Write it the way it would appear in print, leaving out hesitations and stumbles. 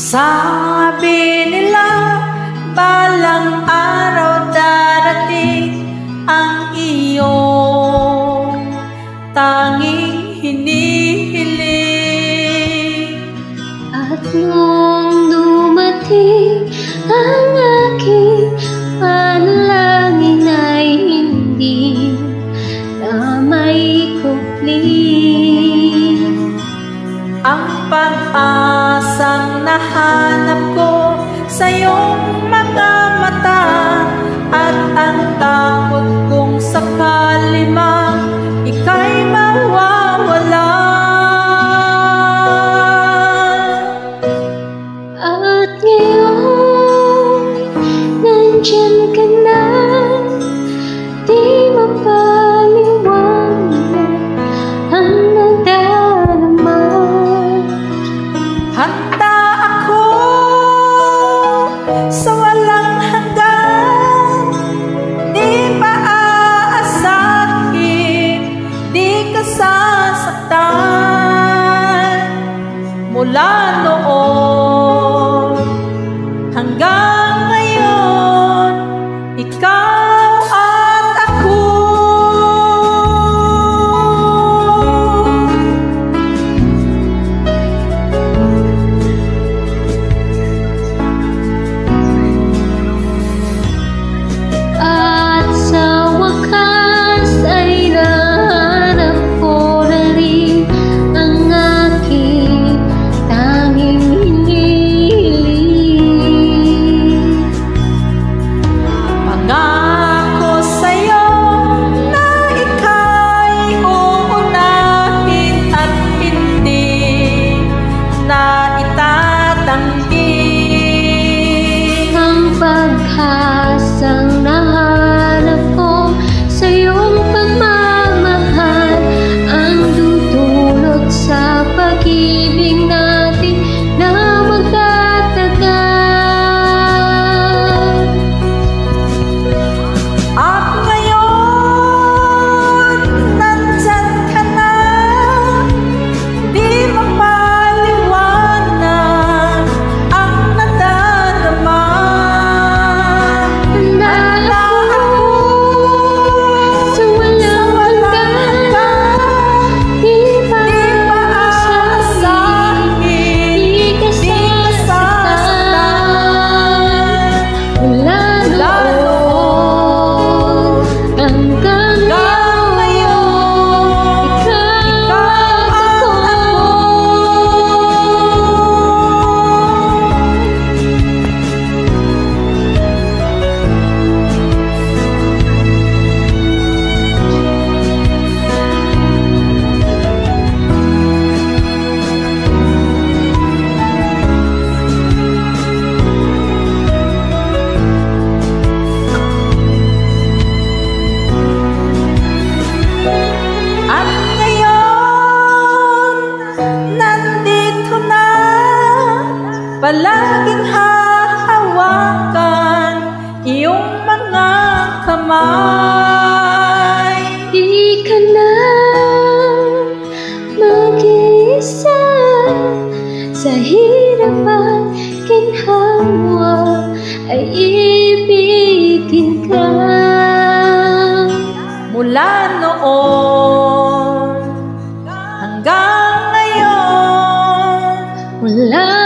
Sabi nila, balang araw darating ang iyong tanging hinihiling. At nung dumating ang aking panalangin ay hindi na maikupli. Ang pag-asang nahanap ko sa iyong mga mata, at ang takot kong sakali mang ika'y mawawala. At ngayon, nandyan ka na, di mapaliwanag ang nadarama. Handa ako sa walang hanggan, di maaasahin, di ka sasaktan. Mula noon hanggang ngayon, ikaw at ako. At sa wakas ay nahanap ko na rin ang aking tanging hinihiling. Pangako sa'yo na ika'y uunahin at hindi na itatanggi. Ang paghasang nahanap ko sa iyong pagmamahal ang dudulot sa pag-ibig natin na magtatagal. At ngayon, nandyan ka na, di mapaliwanag ang nadarama. Handa ako sa walang hanggan, di maaasahin, di ka sasaktan. Mula noon hanggang ngayon, ikaw at ako. At ngayon, nandito na, palaging hahawakan iyong mga kamay. Di ka na mag-iisa sa hirap at ginhawa, ay ibigin ka. Mula noon hanggang ngayon, Wala